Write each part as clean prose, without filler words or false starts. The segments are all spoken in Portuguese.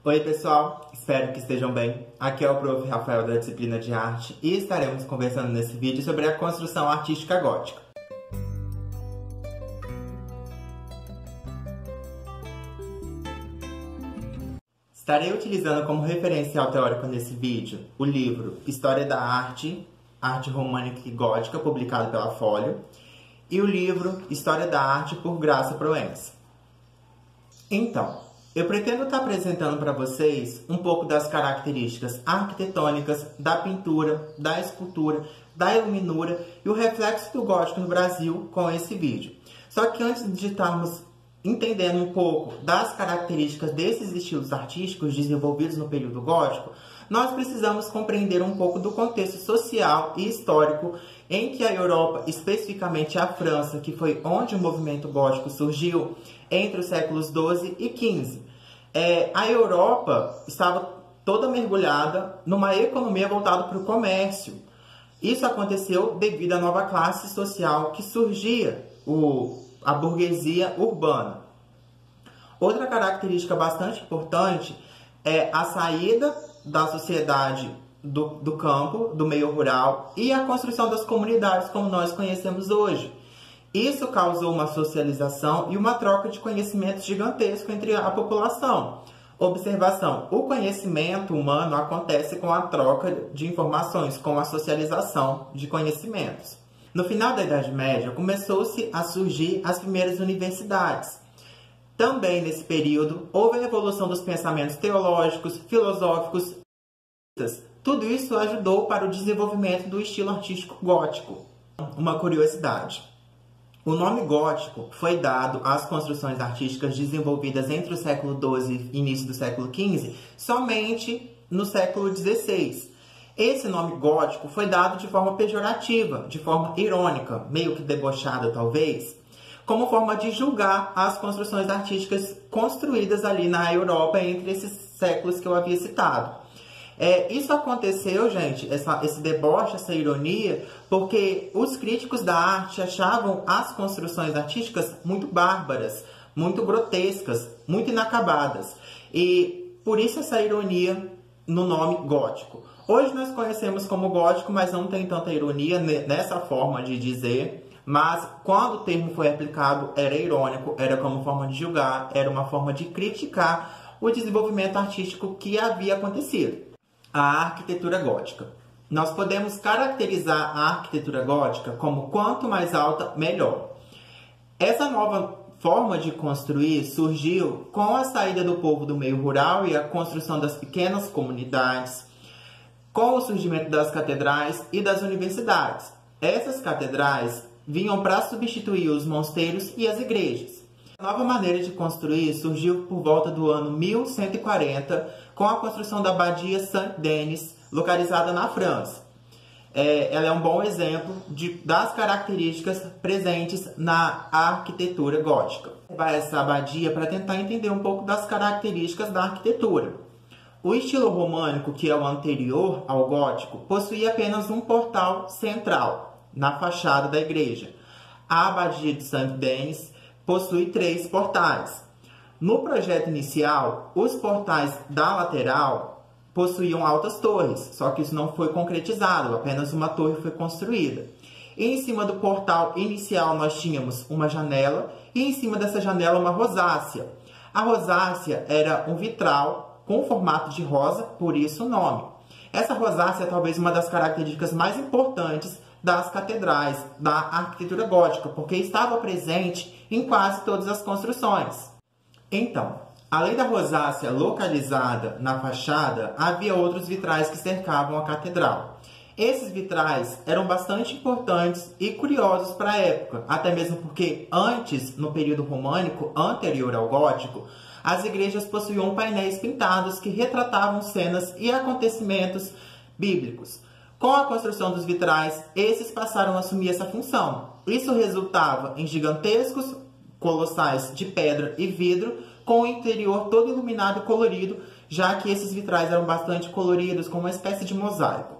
Oi pessoal, espero que estejam bem. Aqui é o Prof. Rafael da disciplina de arte e estaremos conversando nesse vídeo sobre a construção artística gótica. Estarei utilizando como referencial teórico nesse vídeo o livro História da Arte, Arte Românica e Gótica, publicado pela Folio, e o livro História da Arte por Graça Proença. Então, eu pretendo estar apresentando para vocês um pouco das características arquitetônicas da pintura, da escultura, da iluminura e o reflexo do gótico no Brasil com esse vídeo. Só que antes de estarmos entendendo um pouco das características desses estilos artísticos desenvolvidos no período gótico, nós precisamos compreender um pouco do contexto social e histórico em que a Europa, especificamente a França, que foi onde o movimento gótico surgiu entre os séculos XII e XV. A Europa estava toda mergulhada numa economia voltada para o comércio. Isso aconteceu devido à nova classe social que surgia, a burguesia urbana. Outra característica bastante importante é a saída da sociedade do campo, do meio rural, e a construção das comunidades como nós conhecemos hoje. Isso causou uma socialização e uma troca de conhecimentos gigantesco entre a população. Observação: o conhecimento humano acontece com a troca de informações, com a socialização de conhecimentos. No final da Idade Média, começou-se a surgir as primeiras universidades. Também nesse período, houve a evolução dos pensamentos teológicos, filosóficos. Tudo isso ajudou para o desenvolvimento do estilo artístico gótico. Uma curiosidade: o nome gótico foi dado às construções artísticas desenvolvidas entre o século XII e início do século XV somente no século XVI. Esse nome gótico foi dado de forma pejorativa, de forma irônica, meio que debochada talvez, como forma de julgar as construções artísticas construídas ali na Europa entre esses séculos que eu havia citado. Isso aconteceu, gente, esse deboche, essa ironia, porque os críticos da arte achavam as construções artísticas muito bárbaras, muito grotescas, muito inacabadas. E por isso essa ironia no nome gótico. Hoje nós conhecemos como gótico, mas não tem tanta ironia nessa forma de dizer. Mas quando o termo foi aplicado, era irônico, era como forma de julgar, era uma forma de criticar o desenvolvimento artístico que havia acontecido. A arquitetura gótica. Nós podemos caracterizar a arquitetura gótica como quanto mais alta, melhor. Essa nova forma de construir surgiu com a saída do povo do meio rural e a construção das pequenas comunidades, com o surgimento das catedrais e das universidades. Essas catedrais vinham para substituir os mosteiros e as igrejas. A nova maneira de construir surgiu por volta do ano 1140, com a construção da abadia Saint-Denis, localizada na França. Ela é um bom exemplo das características presentes na arquitetura gótica. Essa abadia para tentar entender um pouco das características da arquitetura. O estilo românico, que é o anterior ao gótico, possuía apenas um portal central na fachada da igreja. A abadia de Saint-Denis possui 3 portais. No projeto inicial, os portais da lateral possuíam altas torres, só que isso não foi concretizado, apenas uma torre foi construída. E em cima do portal inicial nós tínhamos uma janela e em cima dessa janela uma rosácea. A rosácea era um vitral com formato de rosa, por isso o nome. Essa rosácea é talvez uma das características mais importantes das catedrais da arquitetura gótica, porque estava presente em quase todas as construções. Então, além da rosácea localizada na fachada, havia outros vitrais que cercavam a catedral. Esses vitrais eram bastante importantes e curiosos para a época, até mesmo porque antes, no período românico, anterior ao gótico, as igrejas possuíam painéis pintados que retratavam cenas e acontecimentos bíblicos. Com a construção dos vitrais, esses passaram a assumir essa função. Isso resultava em gigantescos colossais de pedra e vidro, com o interior todo iluminado e colorido, já que esses vitrais eram bastante coloridos, como uma espécie de mosaico.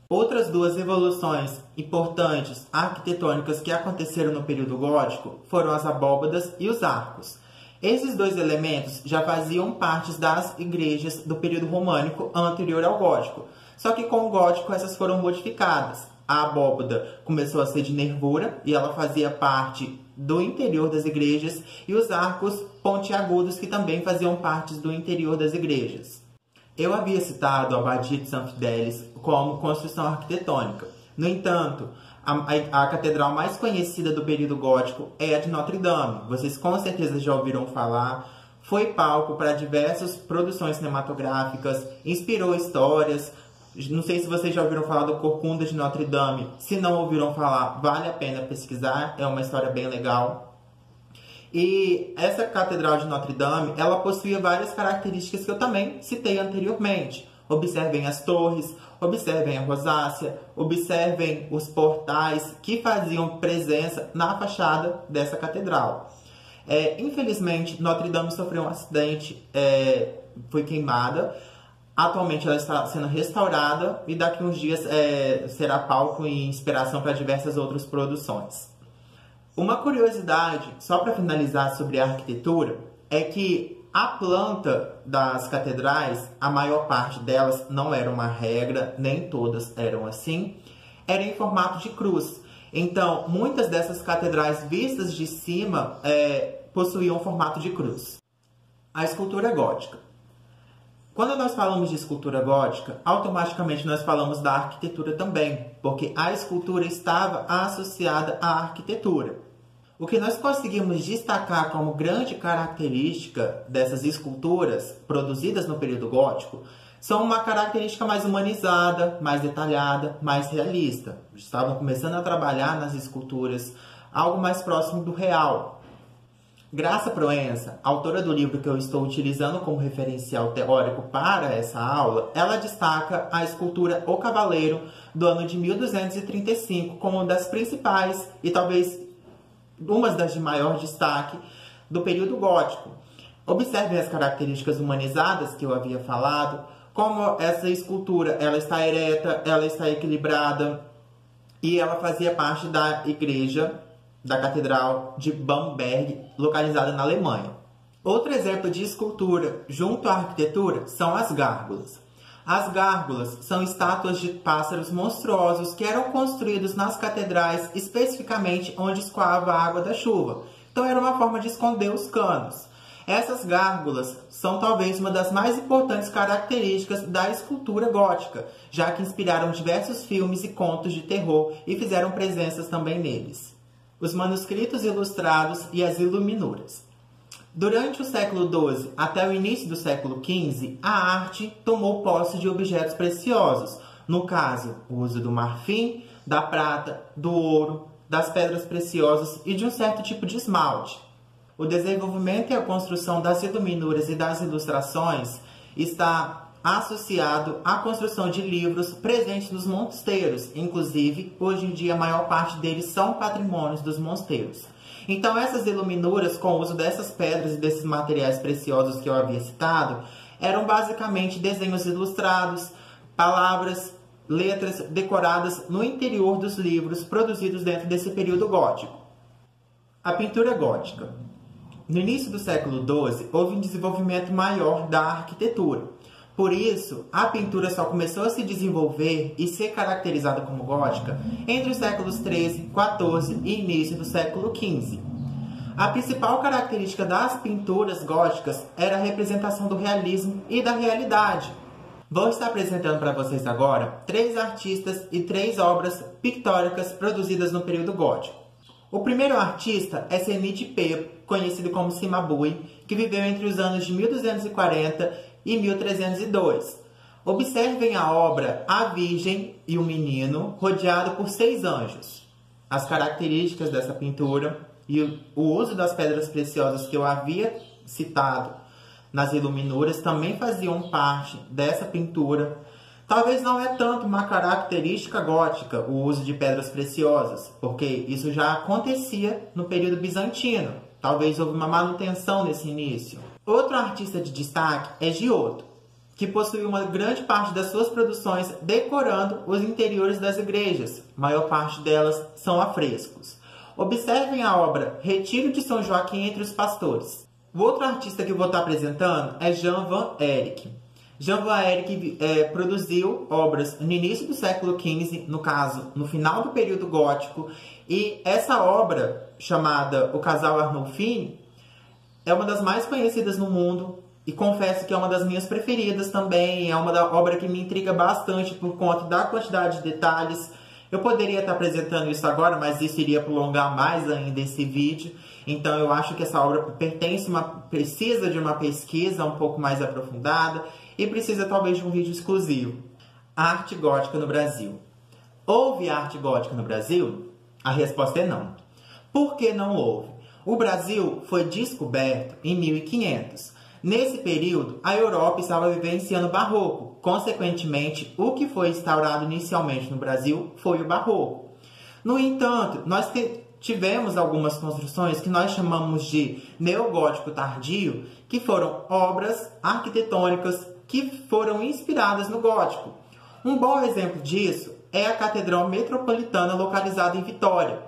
Outras duas evoluções importantes arquitetônicas que aconteceram no período gótico foram as abóbadas e os arcos. Esses dois elementos já faziam parte das igrejas do período românico anterior ao gótico, só que com o gótico essas foram modificadas. A abóbada começou a ser de nervura e ela fazia parte do interior das igrejas, e os arcos pontiagudos que também faziam parte do interior das igrejas. Eu havia citado a Abadia de São Fidélis como construção arquitetônica. No entanto, a catedral mais conhecida do período gótico é a de Notre Dame. Vocês com certeza já ouviram falar. Foi palco para diversas produções cinematográficas, inspirou histórias. Não sei se vocês já ouviram falar do Corcunda de Notre Dame. Se não ouviram falar, vale a pena pesquisar. É uma história bem legal. E essa catedral de Notre Dame, ela possuía várias características que eu também citei anteriormente. Observem as torres, observem a rosácea, observem os portais que faziam presença na fachada dessa catedral. Infelizmente, Notre Dame sofreu um acidente, foi queimada. Atualmente ela está sendo restaurada e daqui a uns dias será palco e inspiração para diversas outras produções. Uma curiosidade, só para finalizar sobre a arquitetura, é que a planta das catedrais, a maior parte delas não era uma regra, nem todas eram assim, era em formato de cruz. Então, muitas dessas catedrais vistas de cima possuíam formato de cruz. A escultura gótica. Quando nós falamos de escultura gótica, automaticamente nós falamos da arquitetura também, porque a escultura estava associada à arquitetura. O que nós conseguimos destacar como grande característica dessas esculturas produzidas no período gótico são uma característica mais humanizada, mais detalhada, mais realista. Estavam começando a trabalhar nas esculturas algo mais próximo do real. Graça Proença, autora do livro que eu estou utilizando como referencial teórico para essa aula, ela destaca a escultura O Cavaleiro do ano de 1235 como uma das principais e talvez uma das de maior destaque do período gótico. Observem as características humanizadas que eu havia falado, como essa escultura ela está ereta, ela está equilibrada e ela fazia parte da igreja da Catedral de Bamberg, localizada na Alemanha. Outro exemplo de escultura junto à arquitetura são as gárgulas. As gárgulas são estátuas de pássaros monstruosos que eram construídos nas catedrais, especificamente onde escoava a água da chuva. Então era uma forma de esconder os canos. Essas gárgulas são talvez uma das mais importantes características da escultura gótica, já que inspiraram diversos filmes e contos de terror e fizeram presenças também neles. Os manuscritos ilustrados e as iluminuras. Durante o século XII até o início do século XV, a arte tomou posse de objetos preciosos, no caso, o uso do marfim, da prata, do ouro, das pedras preciosas e de um certo tipo de esmalte. O desenvolvimento e a construção das iluminuras e das ilustrações está associado à construção de livros presentes nos mosteiros. Inclusive, hoje em dia, a maior parte deles são patrimônios dos mosteiros. Então, essas iluminuras, com o uso dessas pedras e desses materiais preciosos que eu havia citado, eram basicamente desenhos ilustrados, palavras, letras decoradas no interior dos livros produzidos dentro desse período gótico. A pintura gótica. No início do século XII, houve um desenvolvimento maior da arquitetura. Por isso, a pintura só começou a se desenvolver e ser caracterizada como gótica entre os séculos XIII, XIV e início do século XV. A principal característica das pinturas góticas era a representação do realismo e da realidade. Vou estar apresentando para vocês agora 3 artistas e 3 obras pictóricas produzidas no período gótico. O primeiro artista é Seni de Pe, conhecido como Cimabue, que viveu entre os anos de 1240 e 1302. Observem a obra A Virgem e o Menino, rodeado por 6 anjos. As características dessa pintura e o uso das pedras preciosas que eu havia citado nas iluminuras também faziam parte dessa pintura. Talvez não é tanto uma característica gótica o uso de pedras preciosas, porque isso já acontecia no período bizantino. Talvez houve uma manutenção nesse início. Outro artista de destaque é Giotto, que possui uma grande parte das suas produções decorando os interiores das igrejas. A maior parte delas são afrescos. Observem a obra Retiro de São Joaquim entre os Pastores. O outro artista que eu vou estar apresentando é Jan van Eyck. Jan van Eyck produziu obras no início do século XV, no caso, no final do período gótico, e essa obra, chamada O Casal Arnolfini, é uma das mais conhecidas no mundo, e confesso que é uma das minhas preferidas também, é uma obra que me intriga bastante por conta da quantidade de detalhes. Eu poderia estar apresentando isso agora, mas isso iria prolongar mais ainda esse vídeo. Então eu acho que essa obra precisa de uma pesquisa um pouco mais aprofundada e precisa talvez de um vídeo exclusivo. Arte gótica no Brasil. Houve arte gótica no Brasil? A resposta é não. Por que não houve? O Brasil foi descoberto em 1500. Nesse período, a Europa estava vivenciando o Barroco. Consequentemente, o que foi instaurado inicialmente no Brasil foi o Barroco. No entanto, nós tivemos algumas construções que nós chamamos de neogótico tardio, que foram obras arquitetônicas que foram inspiradas no gótico. Um bom exemplo disso é a Catedral Metropolitana localizada em Vitória,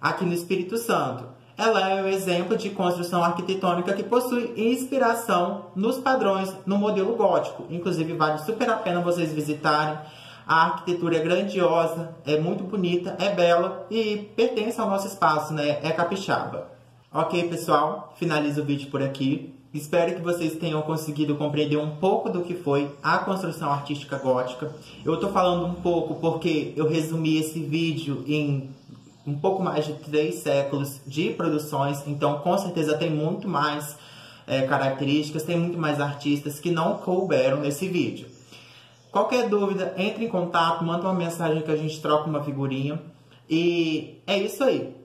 aqui no Espírito Santo. Ela é um exemplo de construção arquitetônica que possui inspiração nos padrões no modelo gótico. Inclusive, vale super a pena vocês visitarem. A arquitetura é grandiosa, é muito bonita, é bela e pertence ao nosso espaço, né? É capixaba. Ok, pessoal? Finalizo o vídeo por aqui. Espero que vocês tenham conseguido compreender um pouco do que foi a construção artística gótica. Eu estou falando um pouco porque eu resumi esse vídeo em um pouco mais de 3 séculos de produções, então com certeza tem muito mais características, tem muito mais artistas que não couberam nesse vídeo. Qualquer dúvida, entre em contato, manda uma mensagem que a gente troca uma figurinha. E é isso aí.